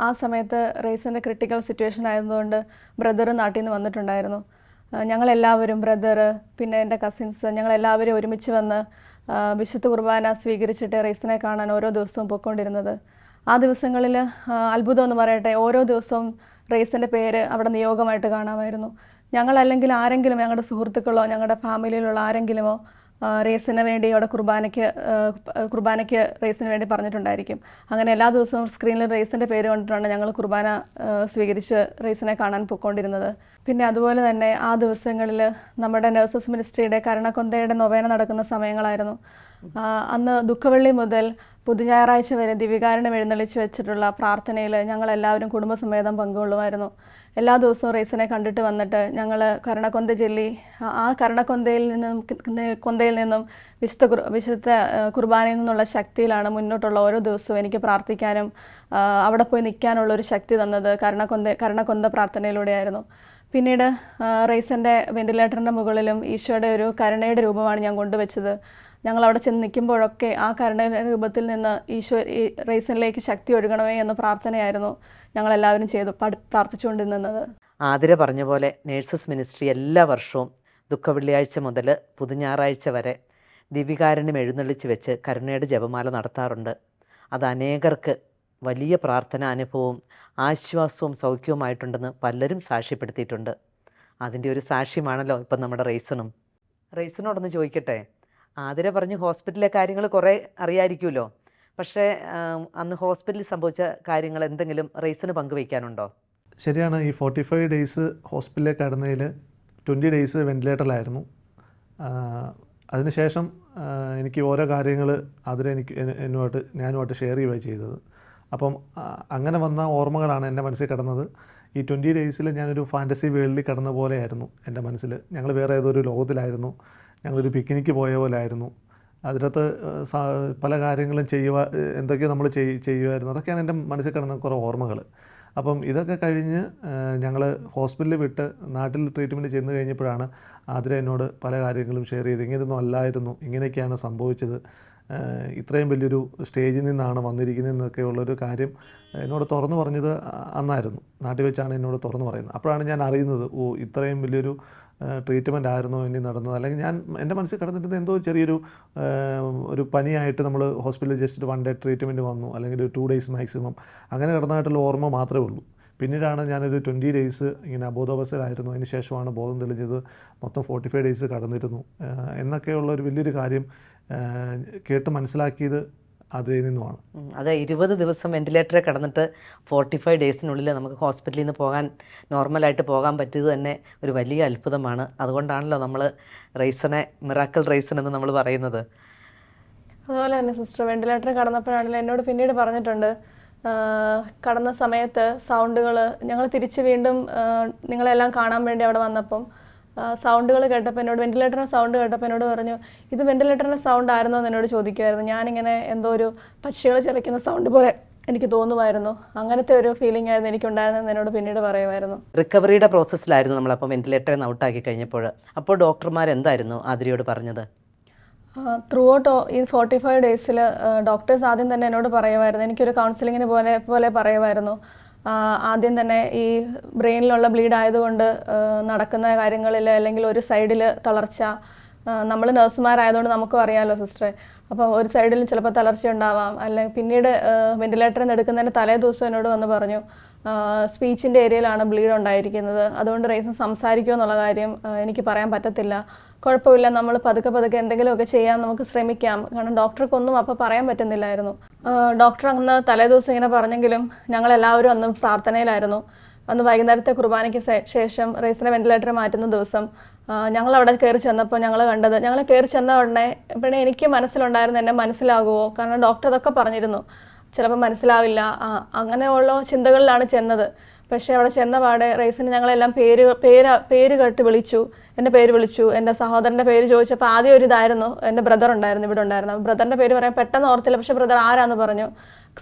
ആ സമയത്ത് റേസിൻ്റെ ക്രിട്ടിക്കൽ സിറ്റുവേഷൻ ആയതുകൊണ്ട് ബ്രദർ നാട്ടിൽ നിന്ന് വന്നിട്ടുണ്ടായിരുന്നു. ഞങ്ങളെല്ലാവരും, ബ്രദർ, പിന്നെ എൻ്റെ കസിൻസ്, ഞങ്ങളെല്ലാവരും ഒരുമിച്ച് വന്ന് വിശുദ്ധ കുർബാന സ്വീകരിച്ചിട്ട് റേസിനെ കാണാൻ ഓരോ ദിവസവും പോയിക്കൊണ്ടിരുന്നത്. ആ ദിവസങ്ങളിൽ അത്ഭുതം എന്ന് പറയട്ടെ, ഓരോ ദിവസവും റേസിൻ്റെ പേര് അവിടെ നിയോഗമായിട്ട് കാണാമായിരുന്നു. ഞങ്ങളല്ലെങ്കിൽ ആരെങ്കിലും, ഞങ്ങളുടെ സുഹൃത്തുക്കളോ ഞങ്ങളുടെ ഫാമിലിയിലുള്ള ആരെങ്കിലുമോ റേസിന് വേണ്ടി അവിടെ കുർബാനയ്ക്ക് റേസിന് വേണ്ടി പറഞ്ഞിട്ടുണ്ടായിരിക്കും. അങ്ങനെ എല്ലാ ദിവസവും സ്ക്രീനിൽ റേസിൻ്റെ പേര് കണ്ടിട്ടാണ് ഞങ്ങൾ കുർബാന സ്വീകരിച്ച് റേസിനെ കാണാൻ പോയിക്കൊണ്ടിരുന്നത്. പിന്നെ അതുപോലെ തന്നെ ആ ദിവസങ്ങളിൽ നമ്മുടെ നഴ്സസ് മിനിസ്ട്രിയുടെ കരുണക്കൊന്തയുടെ നൊവേന നടക്കുന്ന സമയങ്ങളായിരുന്നു. അന്ന് ദുഃഖവെള്ളി മുതൽ പുതുഞായറാഴ്ച വരെ ദിവികാരുണ്യം എഴുന്നള്ളിച്ച് വെച്ചിട്ടുള്ള പ്രാർത്ഥനയിൽ ഞങ്ങളെല്ലാവരും കുടുംബസമേതം പങ്കുകൊള്ളുമായിരുന്നു. എല്ലാ ദിവസവും റേസിനെ കണ്ടിട്ട് വന്നിട്ട് ഞങ്ങൾ കരുണക്കൊന്ത ചൊല്ലി ആ കരുണക്കൊന്തയിൽ നിന്നും വിശുദ്ധ കുർബാനയിൽ നിന്നുള്ള ശക്തിയിലാണ് മുന്നോട്ടുള്ള ഓരോ ദിവസവും എനിക്ക് പ്രാർത്ഥിക്കാനും അവിടെ പോയി നിൽക്കാനുള്ള ഒരു ശക്തി തന്നത് കരുണക്കൊന്ത പ്രാർത്ഥനയിലൂടെയായിരുന്നു. പിന്നീട് റേസിൻ്റെ വെന്റിലേറ്ററിൻ്റെ മുകളിലും ഈശോയുടെ ഒരു കരുണയുടെ രൂപമാണ് ഞാൻ കൊണ്ടുവച്ചത്. ഞങ്ങൾ അവിടെ ചെന്ന് നിൽക്കുമ്പോഴൊക്കെ ആ കരുണയുടെ രൂപത്തിൽ നിന്ന് ഈശോ റേസിനിലേക്ക് ശക്തി ഒഴുകണമേ എന്ന പ്രാർത്ഥനയായിരുന്നു ഞങ്ങളെല്ലാവരും പ്രാർത്ഥിച്ചുകൊണ്ടിരുന്നത്. ആതിര പറഞ്ഞ പോലെ നേഴ്സസ് മിനിസ്ട്രി എല്ലാ വർഷവും ദുഃഖവെള്ളിയാഴ്ച മുതൽ പുതുഞായറാഴ്ച വരെ ദിവികാരുണ്യം എഴുന്നള്ളിച്ച് വെച്ച് കരുണയുടെ ജപമാല നടത്താറുണ്ട്. അത് അനേകർക്ക് വലിയ പ്രാർത്ഥനാ അനുഭവവും ആശ്വാസവും സൗഖ്യവുമായിട്ടുണ്ടെന്ന് പലരും സാക്ഷ്യപ്പെടുത്തിയിട്ടുണ്ട്. അതിൻ്റെ ഒരു സാക്ഷ്യമാണല്ലോ ഇപ്പം നമ്മുടെ റേസിനോടൊന്ന് ചോദിക്കട്ടെ. ആതിര പറഞ്ഞ് ഹോസ്പിറ്റലിലെ കാര്യങ്ങൾ കുറേ അറിയാമായിരിക്കുമല്ലോ, പക്ഷേ അന്ന് ഹോസ്പിറ്റലിൽ സംഭവിച്ച കാര്യങ്ങൾ എന്തെങ്കിലും റേസിന് പങ്കുവയ്ക്കാനുണ്ടോ? ശരിയാണ്. ഈ 45 ഡേയ്സ് ഹോസ്പിറ്റലിലേക്ക് കടന്നതിൽ 20 ഡേയ്സ് വെന്റിലേറ്ററിലായിരുന്നു. അതിനുശേഷം എനിക്ക് ഓരോ കാര്യങ്ങൾ അതിൽ ഞാനുമായിട്ട് ഷെയർ ചെയ്യുകയാണ് ചെയ്തത്. അപ്പം അങ്ങനെ വന്ന ഓർമ്മകളാണ് എൻ്റെ മനസ്സിൽ കിടന്നത്. ഈ 20 ഡേയ്സിൽ ഞാനൊരു ഫാൻറ്റസി വേൾഡിൽ കിടന്ന പോലെയായിരുന്നു എൻ്റെ മനസ്സിൽ. ഞങ്ങൾ വേറെ ഏതൊരു ലോകത്തിലായിരുന്നു, ഞങ്ങളൊരു പിക്നിക്ക് പോയ പോലെ ആയിരുന്നു. അതിനകത്ത് പല കാര്യങ്ങളും എന്തൊക്കെയോ നമ്മൾ ചെയ്യുമായിരുന്നു. അതൊക്കെയാണ് എൻ്റെ മനസ്സിൽ കിടന്ന കുറേ ഓർമ്മകൾ. അപ്പം ഇതൊക്കെ കഴിഞ്ഞ് ഞങ്ങൾ ഹോസ്പിറ്റലിൽ വിട്ട് നാട്ടിൽ ട്രീറ്റ്മെൻറ്റ് ചെന്ന് കഴിഞ്ഞപ്പോഴാണ് ആതിര എന്നോട് പല കാര്യങ്ങളും ഷെയർ ചെയ്ത്, ഇങ്ങനെയൊന്നും അല്ലായിരുന്നു, ഇങ്ങനെയൊക്കെയാണ് സംഭവിച്ചത്, ഇത്രയും വലിയൊരു സ്റ്റേജിൽ നിന്നാണ് വന്നിരിക്കുന്നതെന്നൊക്കെ ഉള്ളൊരു കാര്യം എന്നോട് തുറന്നു പറഞ്ഞത് അന്നായിരുന്നു. നാട്ടിൽ വെച്ചാണ് എന്നോട് തുറന്നു പറയുന്നത്. അപ്പോഴാണ് ഞാൻ അറിയുന്നത്, ഇത്രയും വലിയൊരു ട്രീറ്റ്മെൻ്റ് ആയിരുന്നു ഇനി നടന്നത്. അല്ലെങ്കിൽ എൻ്റെ മനസ്സിൽ കിടന്നിട്ട് എന്തോ ചെറിയൊരു പനിയായിട്ട് നമ്മൾ ഹോസ്പിറ്റലിൽ ജസ്റ്റ് 1 ഡേ ട്രീറ്റ്മെൻറ്റ് വന്നു, അല്ലെങ്കിൽ 2 ഡേയ്സ് മാക്സിമം, അങ്ങനെ കിടന്നതായിട്ടുള്ള ഓർമ്മ മാത്രമേ ഉള്ളൂ. പിന്നീടാണ് ഞാനൊരു 20 ഡേയ്സ് ഇങ്ങനെ അബോധാവസ്ഥയിലായിരുന്നു. അതിന് ശേഷമാണ് ബോധം തെളിഞ്ഞത്. മൊത്തം 45 ഡേയ്സ് കടന്നിരുന്നു എന്നൊക്കെയുള്ള ഒരു വലിയൊരു കാര്യം കേട്ട് മനസ്സിലാക്കിയത് അതിൽ നിന്നുമാണ്. അത് 20 ദിവസം വെന്റിലേറ്ററിൽ കിടന്നിട്ട് 45 ഡേയ്സിനുള്ളിൽ നമുക്ക് ഹോസ്പിറ്റലിൽ നിന്ന് നോർമലായിട്ട് പോകാൻ പറ്റിയത് തന്നെ ഒരു വലിയ അത്ഭുതമാണ്. അതുകൊണ്ടാണല്ലോ നമ്മൾ റേസിനെ മിറാക്കിൾ റേസൻ എന്ന് നമ്മൾ പറയുന്നത്. അതുപോലെ തന്നെ സിസ്റ്റർ വെന്റിലേറ്ററിൽ കടന്നപ്പോഴാണെങ്കിലും എന്നോട് പിന്നീട് പറഞ്ഞിട്ടുണ്ട്, കടന്ന സമയത്ത് സൗണ്ടുകൾ ഞങ്ങൾ തിരിച്ച് വീണ്ടും നിങ്ങളെല്ലാം കാണാൻ വേണ്ടി അവിടെ വന്നപ്പം സൗണ്ടുകൾ കേട്ടപ്പോൾ എന്നോട്, വെന്റിലേറ്ററിൻ്റെ സൗണ്ട് കേട്ടപ്പോൾ എന്നോട് പറഞ്ഞു, ഇത് വെന്റിലേറ്ററിൻ്റെ സൗണ്ട് ആയിരുന്നോ എന്ന് എന്നോട് ചോദിക്കുമായിരുന്നു. ഞാനിങ്ങനെ എന്തോ ഒരു പക്ഷികൾ ചിലയ്ക്കുന്ന സൗണ്ട് പോലെ എനിക്ക് തോന്നുമായിരുന്നു. അങ്ങനത്തെ ഒരു ഫീലിംഗ് ആയിരുന്നു എനിക്കുണ്ടായിരുന്നെന്ന് എന്നോട് പിന്നീട് പറയുമായിരുന്നു. റിക്കവറിയുടെ പ്രോസസ്സിലായിരുന്നു നമ്മളപ്പോൾ വെന്റിലേറ്ററിൽ നിന്ന് ഔട്ടാക്കി കഴിഞ്ഞപ്പോൾ. അപ്പോൾ ഡോക്ടർമാർ എന്തായിരുന്നു ആതിരയോട് പറഞ്ഞത്? ത്രൂ ഔട്ട് ഈ 45 ഡേയ്സിൽ ഡോക്ടേഴ്സ് ആദ്യം തന്നെ എന്നോട് പറയുമായിരുന്നു, എനിക്കൊരു കൗൺസിലിങ്ങിന് പോലെ പറയുമായിരുന്നു, ആദ്യം തന്നെ ഈ ബ്രെയിനിലുള്ള ബ്ലീഡ് ആയതുകൊണ്ട് നടക്കുന്ന കാര്യങ്ങളിൽ അല്ലെങ്കിൽ ഒരു സൈഡിൽ തളർച്ച, നമ്മൾ നഴ്സുമാരായതുകൊണ്ട് നമുക്കും അറിയാമല്ലോ സിസ്റ്ററെ, അപ്പം ഒരു സൈഡിൽ ചിലപ്പോൾ തളർച്ച ഉണ്ടാവാം. അല്ലെങ്കിൽ പിന്നീട് വെന്റിലേറ്ററിൽ നിന്ന് എടുക്കുന്നതിന് തലേ ദിവസം എന്നോട് വന്ന് പറഞ്ഞു, സ്പീച്ചിൻ്റെ ഏരിയയിലാണ് ബ്ലീഡ് ഉണ്ടായിരിക്കുന്നത്, അതുകൊണ്ട് റേസൻ സംസാരിക്കുമോ എന്നുള്ള കാര്യം എനിക്ക് പറയാൻ പറ്റത്തില്ല, കുഴപ്പമില്ല, നമ്മൾ പതുക്കെ എന്തെങ്കിലുമൊക്കെ ചെയ്യാൻ നമുക്ക് ശ്രമിക്കാം. കാരണം ഡോക്ടർക്കൊന്നും അപ്പോൾ പറയാൻ പറ്റുന്നില്ലായിരുന്നു. ഡോക്ടർ അന്ന് തലേ ദിവസം ഇങ്ങനെ പറഞ്ഞെങ്കിലും ഞങ്ങളെല്ലാവരും അന്ന് പ്രാർത്ഥനയിലായിരുന്നു. അന്ന് വൈകുന്നേരത്തെ കുർബാനയ്ക്ക് ശേഷം റേസിനെ വെന്റിലേറ്ററിൽ മാറ്റുന്ന ദിവസം ഞങ്ങളവിടെ കയറി ചെന്നപ്പോൾ ഞങ്ങൾ കയറി ചെന്ന ഉടനെ പിന്നെ എനിക്ക് മനസ്സിലുണ്ടായിരുന്നു എന്നെ മനസ്സിലാകുമോ, കാരണം ഡോക്ടർ അതൊക്കെ പറഞ്ഞിരുന്നു, ചിലപ്പോൾ മനസ്സിലാവില്ല, അങ്ങനെയുള്ള ചിന്തകളിലാണ് ചെന്നത്. പക്ഷേ അവിടെ ചെന്ന പാടെ റേസിന് ഞങ്ങളെല്ലാം പേര് കേട്ട് വിളിച്ചു, എൻ്റെ പേര് വിളിച്ചു, എൻ്റെ സഹോദരൻ്റെ പേര് ചോദിച്ചപ്പോൾ ആദ്യം ഒരു ഇതായിരുന്നു, എൻ്റെ ബ്രദർ ഉണ്ടായിരുന്നു ഇവിടെ ഉണ്ടായിരുന്നു, ബ്രദറിൻ്റെ പേര് പറയാൻ പെട്ടെന്ന് ഓർത്തില്ല, പക്ഷേ ബ്രദർ ആരാന്ന് പറഞ്ഞു.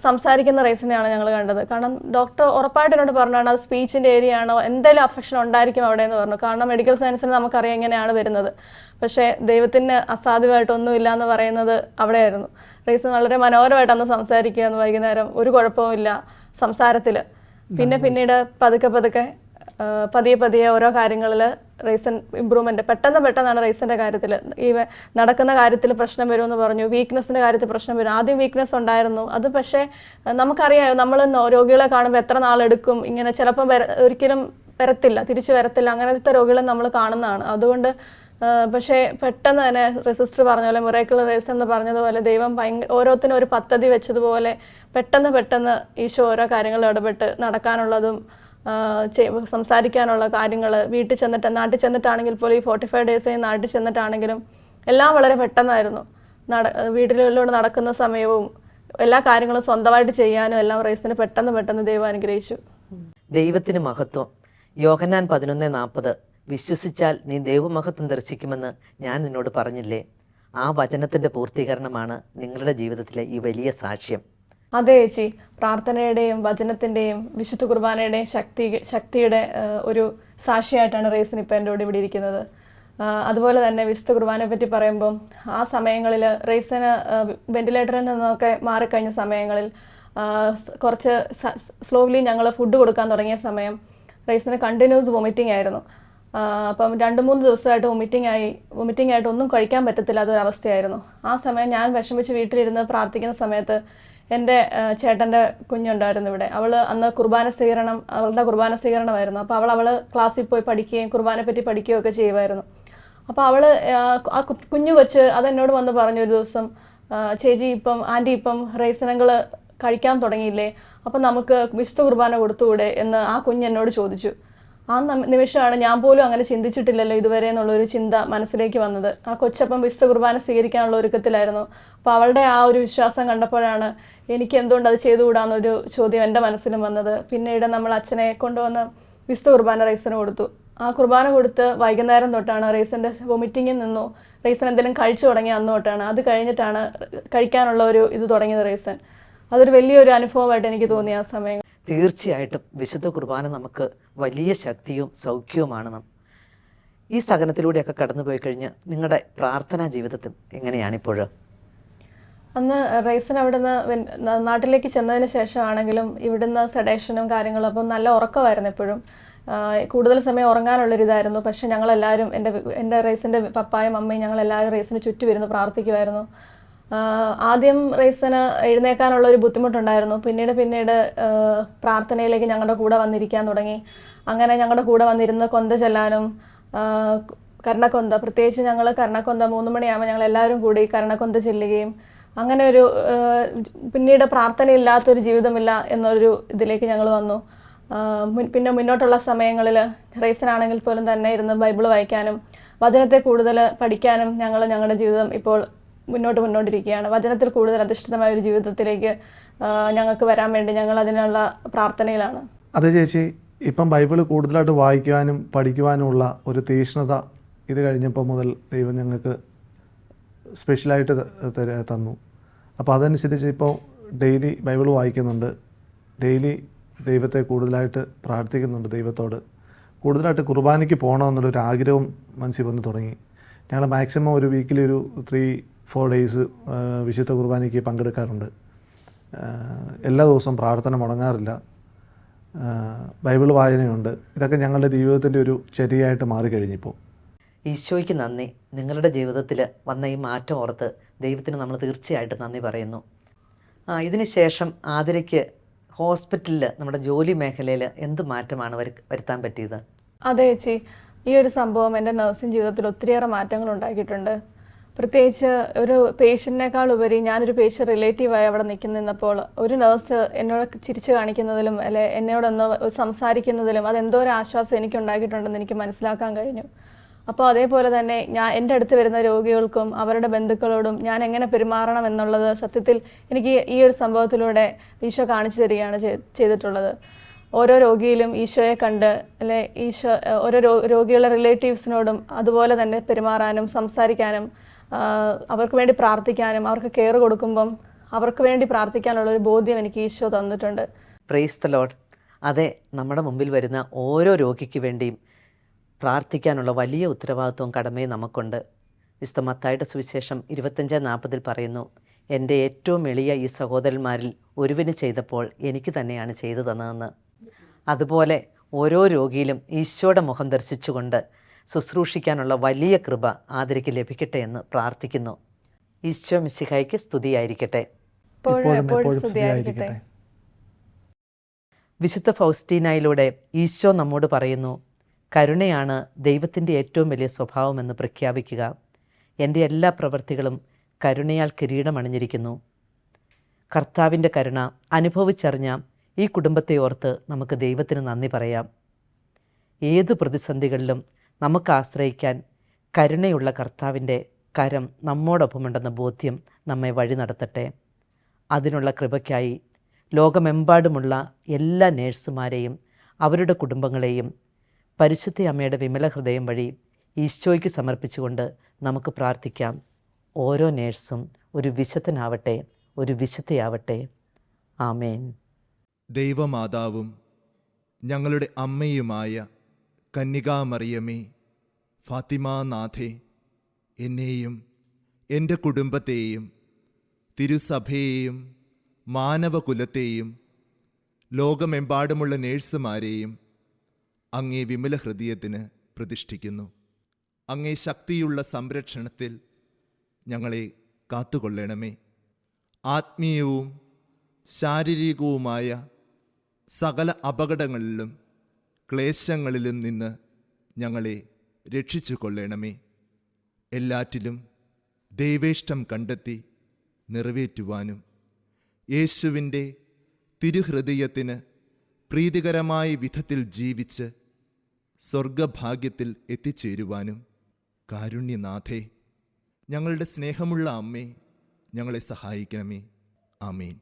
സംസാരിക്കുന്ന റേസിനെയാണ് ഞങ്ങൾ കണ്ടത്. കാരണം ഡോക്ടർ ഉറപ്പായിട്ട് എന്നോട് പറഞ്ഞാണ് അത് സ്പീച്ചിൻ്റെ ഏരിയ ആണോ, എന്തെങ്കിലും അഫക്ഷൻ ഉണ്ടായിരിക്കും അവിടെ എന്ന് പറഞ്ഞു. കാരണം മെഡിക്കൽ സയൻസിന് നമുക്കറിയാം എങ്ങനെയാണ് വരുന്നത്, പക്ഷേ ദൈവത്തിന് അസാധ്യമായിട്ടൊന്നുമില്ല എന്ന് പറയുന്നത് അവിടെയായിരുന്നു. റേസ് വളരെ മനോഹരമായിട്ട് അന്ന് സംസാരിക്കുകയെന്ന്, വൈകുന്നേരം ഒരു കുഴപ്പവുമില്ല സംസാരത്തിൽ. പിന്നീട് പതിയെ ഓരോ കാര്യങ്ങളിൽ റേസൻ ഇമ്പ്രൂവ്മെൻറ്റ് പെട്ടെന്നാണ് റേസിൻ്റെ കാര്യത്തിൽ. ഈ നടക്കുന്ന കാര്യത്തിൽ പ്രശ്നം വരുമെന്ന് പറഞ്ഞു, വീക്ക്നെസ്സിൻ്റെ കാര്യത്തിൽ പ്രശ്നം വരും. ആദ്യം വീക്ക്നെസ് ഉണ്ടായിരുന്നു, അത് പക്ഷേ നമുക്കറിയാം നമ്മൾ രോഗികളെ കാണുമ്പോൾ എത്ര നാളെടുക്കും, ഇങ്ങനെ ചിലപ്പോൾ ഒരിക്കലും തിരിച്ചു വരത്തില്ല, അങ്ങനത്തെ രോഗികളെ നമ്മൾ കാണുന്നതാണ്. അതുകൊണ്ട് പക്ഷേ പെട്ടെന്ന് തന്നെ സിസ്റ്റർ പറഞ്ഞ പോലെ മിറാക്കിൾ റേസ് എന്ന് പറഞ്ഞതുപോലെ ദൈവം ഓരോത്തിനും ഒരു പദ്ധതി വെച്ചതുപോലെ പെട്ടെന്ന് ഈശോ ഓരോ കാര്യങ്ങളിൽ ഇടപെട്ട് നടക്കാനുള്ളതും സംസാരിക്കാനുള്ള കാര്യങ്ങൾ നാട്ടിൽ ചെന്നിട്ടാണെങ്കിൽ പോലും ഈ 45 ഡേയ്സ് നാട്ടിൽ ചെന്നിട്ടാണെങ്കിലും എല്ലാം വളരെ പെട്ടെന്നായിരുന്നു. വീട്ടിലൂടെ നടക്കുന്ന സമയവും എല്ലാ കാര്യങ്ങളും സ്വന്തമായിട്ട് ചെയ്യാനും എല്ലാം റേസിന് പെട്ടെന്ന് ദൈവം അനുഗ്രഹിച്ചു. ദൈവത്തിന് മഹത്വം. യോഹന്നാൻ 11:40 വിശ്വസിച്ചാൽ നീ ദൈവമഹത്വം ദർശിക്കുമെന്ന് ഞാൻ നിന്നോട് പറഞ്ഞില്ലേ? ആ വചനത്തിൻ്റെ പൂർത്തീകരണമാണ് നിങ്ങളുടെ ജീവിതത്തിലെ ഈ വലിയ സാക്ഷ്യം. അതെ ചേച്ചി, പ്രാർത്ഥനയുടെയും വചനത്തിൻ്റെയും വിശുദ്ധ കുർബാനയുടെയും ശക്തിയുടെ ഒരു സാക്ഷിയായിട്ടാണ് റേസിന് ഇപ്പം എൻ്റെ കൂടെ ഇവിടെ ഇരിക്കുന്നത്. അതുപോലെ തന്നെ വിശുദ്ധ കുർബാനയെ പറ്റി പറയുമ്പം ആ സമയങ്ങളിൽ റേസിന് വെന്റിലേറ്ററിൽ നിന്നൊക്കെ മാറിക്കഴിഞ്ഞ സമയങ്ങളിൽ കുറച്ച് സ്ലോലി ഞങ്ങൾ ഫുഡ് കൊടുക്കാൻ തുടങ്ങിയ സമയം റേസിന് കണ്ടിന്യൂസ് വൊമിറ്റിംഗ് ആയിരുന്നു. അപ്പം 2-3 ദിവസമായിട്ട് വൊമിറ്റിംഗ് ആയിട്ട് ഒന്നും കഴിക്കാൻ പറ്റത്തില്ല, അതൊരവസ്ഥയായിരുന്നു. ആ സമയം ഞാൻ വിഷമിച്ച് വീട്ടിലിരുന്ന് പ്രാർത്ഥിക്കുന്ന സമയത്ത് എൻ്റെ ചേട്ടൻ്റെ കുഞ്ഞുണ്ടായിരുന്നു ഇവിടെ. അന്ന് അവളുടെ കുർബാന സ്വീകരണമായിരുന്നു. അപ്പോൾ അവൾ ക്ലാസ്സിൽ പോയി പഠിക്കുകയും കുർബാനെ പറ്റി പഠിക്കുകയും ഒക്കെ ചെയ്യുമായിരുന്നു. അപ്പോൾ ആ കുഞ്ഞു കൊച്ച് അതെന്നോട് വന്ന് പറഞ്ഞു ഒരു ദിവസം, ചേച്ചി ആൻറ്റി ഇപ്പം റേസിനങ്ങൾ കഴിക്കാൻ തുടങ്ങിയില്ലേ, അപ്പം നമുക്ക് വിശുദ്ധ കുർബാന കൊടുത്തുകൂടെ എന്ന് ആ കുഞ്ഞ് എന്നോട് ചോദിച്ചു. ആ നിമിഷമാണ് ഞാൻ പോലും അങ്ങനെ ചിന്തിച്ചിട്ടില്ലല്ലോ ഇതുവരെ എന്നുള്ളൊരു ചിന്ത മനസ്സിലേക്ക് വന്നത്. ആ കൊച്ചപ്പം വിശുദ്ധ കുർബാന സ്വീകരിക്കാനുള്ള ഒരുക്കത്തിലായിരുന്നു. അപ്പോൾ അവളുടെ ആ ഒരു വിശ്വാസം കണ്ടപ്പോഴാണ് എനിക്ക് എന്തുകൊണ്ട് അത് ചെയ്തുകൂടാന്നൊരു ചോദ്യം എൻ്റെ മനസ്സിലും വന്നത്. പിന്നീട് നമ്മൾ അച്ഛനെ കൊണ്ടുവന്ന് വിശുദ്ധ കുർബാന റേസിന് കൊടുത്തു. ആ കുർബാന കൊടുത്ത് വൈകുന്നേരം തൊട്ടാണ് റേസിൻ്റെ വൊമിറ്റിങ്ങിൽ നിന്നു റേസൻ എന്തെങ്കിലും കഴിച്ചു തുടങ്ങിയ അന്ന് തൊട്ടാണ്. അത് കഴിഞ്ഞിട്ടാണ് കഴിക്കാനുള്ള ഒരു ഇത് തുടങ്ങിയത് റേസൻ. അതൊരു വലിയൊരു അനുഭവമായിട്ട് എനിക്ക് തോന്നി ആ സമയം. തീർച്ചയായിട്ടും വിശുദ്ധ കുർബാന നമുക്ക് വലിയ ശക്തിയും സൗഖ്യവുമാണ്. ഈ സഹനത്തിലൂടെയൊക്കെ കടന്നു പോയി കഴിഞ്ഞ് നിങ്ങളുടെ പ്രാർത്ഥനാ ജീവിതത്തിൽ എങ്ങനെയാണിപ്പോഴും? അന്ന് റേസൻ അവിടുന്ന് നാട്ടിലേക്ക് ചെന്നതിന് ശേഷമാണെങ്കിലും ഇവിടുന്ന് സെഡേഷനും കാര്യങ്ങളും, അപ്പം നല്ല ഉറക്കമായിരുന്നു എപ്പോഴും. കൂടുതൽ സമയം ഉറങ്ങാനുള്ളൊരിതായിരുന്നു. പക്ഷേ ഞങ്ങളെല്ലാവരും എൻ്റെ റേസിൻ്റെ പപ്പായും അമ്മയും ഞങ്ങളെല്ലാവരും റേസിന് ചുറ്റും ഇരുന്ന് പ്രാർത്ഥിക്കുമായിരുന്നു. ആദ്യം റേസിന് എഴുന്നേക്കാനുള്ള ഒരു ബുദ്ധിമുട്ടുണ്ടായിരുന്നു. പിന്നീട് പ്രാർത്ഥനയിലേക്ക് ഞങ്ങളുടെ കൂടെ വന്നിരിക്കാൻ തുടങ്ങി. അങ്ങനെ ഞങ്ങളുടെ കൂടെ വന്നിരുന്ന് കൊന്ത ചെല്ലാനും കർണക്കൊന്ത, പ്രത്യേകിച്ച് ഞങ്ങൾ കർണക്കൊന്ത 3 മണിയാകുമ്പോൾ ഞങ്ങൾ എല്ലാവരും കൂടി കർണക്കൊന്ത ചെല്ലുകയും അങ്ങനെ ഒരു പിന്നീട് പ്രാർത്ഥനയില്ലാത്തൊരു ജീവിതമില്ല എന്നൊരു ഇതിലേക്ക് ഞങ്ങൾ വന്നു. പിന്നെ മുന്നോട്ടുള്ള സമയങ്ങളിൽ റേസിനാണെങ്കിൽ പോലും തന്നെ ഇരുന്ന് ബൈബിൾ വായിക്കാനും വചനത്തെ കൂടുതൽ പഠിക്കാനും ഞങ്ങളുടെ ജീവിതം ഇപ്പോൾ മുന്നോട്ടിരിക്കുകയാണ്. വചനത്തിൽ കൂടുതൽ അധിഷ്ഠിതമായ ഒരു ജീവിതത്തിലേക്ക് ഞങ്ങൾക്ക് വരാൻ വേണ്ടി ഞങ്ങൾ അതിനുള്ള പ്രാർത്ഥനയിലാണ്. അതെ ചേച്ചി, ഇപ്പം ബൈബിൾ കൂടുതലായിട്ട് വായിക്കുവാനും പഠിക്കുവാനുമുള്ള ഒരു തീക്ഷ്ണത ഇത് കഴിഞ്ഞപ്പോൾ മുതൽ ദൈവം ഞങ്ങൾക്ക് സ്പെഷ്യലായിട്ട് തന്നു. അപ്പോൾ അതനുസരിച്ച് ഇപ്പോൾ ഡെയിലി ബൈബിൾ വായിക്കുന്നുണ്ട്, ഡെയിലി ദൈവത്തെ കൂടുതലായിട്ട് പ്രാർത്ഥിക്കുന്നുണ്ട്, ദൈവത്തോട് കൂടുതലായിട്ട് കുർബാനയ്ക്ക് പോകണമെന്നുള്ളൊരു ആഗ്രഹവും മനസ്സിൽ വന്ന് തുടങ്ങി. ഞങ്ങൾ മാക്സിമം ഒരു വീക്കിലി ഒരു 3-4 ഡേയ്സ് വിശുദ്ധ കുർബാനയ്ക്ക് പങ്കെടുക്കാറുണ്ട്. എല്ലാ ദിവസവും പ്രാർത്ഥന മുടങ്ങാറില്ല. ബൈബിൾ വായനയുണ്ട്. ഇതൊക്കെ ഞങ്ങളുടെ ജീവിതത്തിൻ്റെ ഒരു ചര്യയായിട്ട് മാറിക്കഴിഞ്ഞിപ്പോൾ. ഈശോയ്ക്ക് നന്ദി. നിങ്ങളുടെ ജീവിതത്തിൽ വന്ന ഈ മാറ്റം ഓർത്ത് ദൈവത്തിന് നമ്മൾ തീർച്ചയായിട്ടും നന്ദി പറയുന്നു. ഇതിന് ശേഷം ആതിരയ്ക്ക് ഹോസ്പിറ്റലിൽ നമ്മുടെ ജോലി മേഖലയിൽ എന്ത് മാറ്റമാണ് വരുത്താൻ പറ്റിയത്? അതെ ചേച്ചി, ഈ ഒരു സംഭവം എൻ്റെ നഴ്സിംഗ് ജീവിതത്തിൽ ഒത്തിരിയേറെ മാറ്റങ്ങൾ ഉണ്ടാക്കിയിട്ടുണ്ട്. പ്രത്യേകിച്ച് ഒരു പേഷ്യൻറ്റിനേക്കാൾ ഉപരി ഞാനൊരു പേഷ്യൻ്റ് റിലേറ്റീവായി അവിടെ നിന്നപ്പോൾ ഒരു നഴ്സ് എന്നോട് ചിരിച്ചു കാണിക്കുന്നതിലും അല്ലെ എന്നോടൊന്ന് സംസാരിക്കുന്നതിലും അതെന്തോ ഒരു ആശ്വാസം എനിക്കുണ്ടാക്കിയിട്ടുണ്ടെന്ന് എനിക്ക് മനസ്സിലാക്കാൻ കഴിഞ്ഞു. അപ്പോൾ അതേപോലെ തന്നെ എൻ്റെ അടുത്ത് വരുന്ന രോഗികൾക്കും അവരുടെ ബന്ധുക്കളോടും ഞാൻ എങ്ങനെ പെരുമാറണം എന്നുള്ളത് സത്യത്തിൽ എനിക്ക് ഈ ഒരു സംഭവത്തിലൂടെ ഈശോ കാണിച്ചു തരികയാണ് ചെയ്തിട്ടുള്ളത്. ഓരോ രോഗിയിലും ഈശോയെ കണ്ട് അല്ലെ ഓരോ രോഗികളുടെ റിലേറ്റീവ്സിനോടും അതുപോലെ തന്നെ പെരുമാറാനും സംസാരിക്കാനും അവർക്ക് വേണ്ടി പ്രാർത്ഥിക്കാനും അവർക്ക് കെയർ കൊടുക്കുമ്പം അവർക്ക് വേണ്ടി പ്രാർത്ഥിക്കാനുള്ളൊരു ബോധ്യം എനിക്ക് ഈശോ തന്നിട്ടുണ്ട്. Praise the Lord. അതെ, നമ്മുടെ മുമ്പിൽ വരുന്ന ഓരോ രോഗിക്ക് വേണ്ടിയും പ്രാർത്ഥിക്കാനുള്ള വലിയ ഉത്തരവാദിത്വവും കടമയും നമുക്കുണ്ട്. വിശുദ്ധ മത്തായിയുടെ സുവിശേഷം 25:40 പറയുന്നു, എൻ്റെ ഏറ്റവും എളിയ ഈ സഹോദരന്മാരിൽ ഒരുവന് ചെയ്തപ്പോൾ എനിക്ക് തന്നെയാണ് ചെയ്തു തന്നതെന്ന്. അതുപോലെ ഓരോ രോഗിയിലും ഈശോയുടെ മുഖം ദർശിച്ചുകൊണ്ട് ശുശ്രൂഷിക്കാനുള്ള വലിയ കൃപ ആതിരയ്ക്ക് ലഭിക്കട്ടെ എന്ന് പ്രാർത്ഥിക്കുന്നു. ഈശോ മിശിഹായ്ക്ക് സ്തുതിയായിരിക്കട്ടെ. വിശുദ്ധ ഫൗസ്റ്റീനായിലൂടെ ഈശോ നമ്മോട് പറയുന്നു, കരുണയാണ് ദൈവത്തിൻ്റെ ഏറ്റവും വലിയ സ്വഭാവമെന്ന് പ്രഖ്യാപിക്കുക. എൻ്റെ എല്ലാ പ്രവൃത്തികളും കരുണയാൽ കിരീടമണിഞ്ഞിരിക്കുന്നു. കർത്താവിൻ്റെ കരുണ അനുഭവിച്ചറിഞ്ഞ ഈ കുടുംബത്തെ ഓർത്ത് നമുക്ക് ദൈവത്തിന് നന്ദി പറയാം. ഏത് പ്രതിസന്ധികളിലും നമുക്ക് ആശ്രയിക്കാൻ കരുണയുള്ള കർത്താവിൻ്റെ കരം നമ്മോടൊപ്പമുണ്ടെന്ന ബോധ്യം നമ്മെ വഴി നടത്തട്ടെ. അതിനുള്ള കൃപയ്ക്കായി ലോകമെമ്പാടുമുള്ള എല്ലാ നേഴ്സുമാരെയും അവരുടെ കുടുംബങ്ങളെയും പരിശുദ്ധ അമ്മയുടെ വിമല ഹൃദയം വഴി ഈശോയ്ക്ക് സമർപ്പിച്ചുകൊണ്ട് നമുക്ക് പ്രാർത്ഥിക്കാം. ഓരോ നേഴ്സും ഒരു വിശുദ്ധനാവട്ടെ, ഒരു വിശുദ്ധയാവട്ടെ. ആമേൻ. ദൈവമാതാവും ഞങ്ങളുടെ അമ്മയുമായ കന്യകാമറിയമേ, ഫാത്തിമാനാഥേ, എന്നെയും എൻ്റെ കുടുംബത്തെയും തിരുസഭയെയും മാനവകുലത്തെയും ലോകമെമ്പാടുമുള്ള നേഴ്സുമാരെയും അങ്ങേ വിമല ഹൃദയത്തിന് പ്രതിഷ്ഠിക്കുന്നു. അങ്ങേ ശക്തിയുള്ള സംരക്ഷണത്തിൽ ഞങ്ങളെ കാത്തുകൊള്ളണമേ. ആത്മീയവും ശാരീരികവുമായ സകല അപകടങ്ങളിലും ക്ലേശങ്ങളിലും നിന്ന് ഞങ്ങളെ രക്ഷിച്ചു കൊള്ളണമേ. എല്ലാറ്റിലും ദൈവേഷ്ടം കണ്ടെത്തി നിറവേറ്റുവാനും യേശുവിൻ്റെ തിരുഹൃദയത്തിന് പ്രീതികരമായ വിധത്തിൽ ജീവിച്ച് സ്വർഗഭാഗ്യത്തിൽ എത്തിച്ചേരുവാനും കാരുണ്യനാഥേ, ഞങ്ങളുടെ സ്നേഹമുള്ള അമ്മേ, ഞങ്ങളെ സഹായിക്കണമേ. ആമേൻ.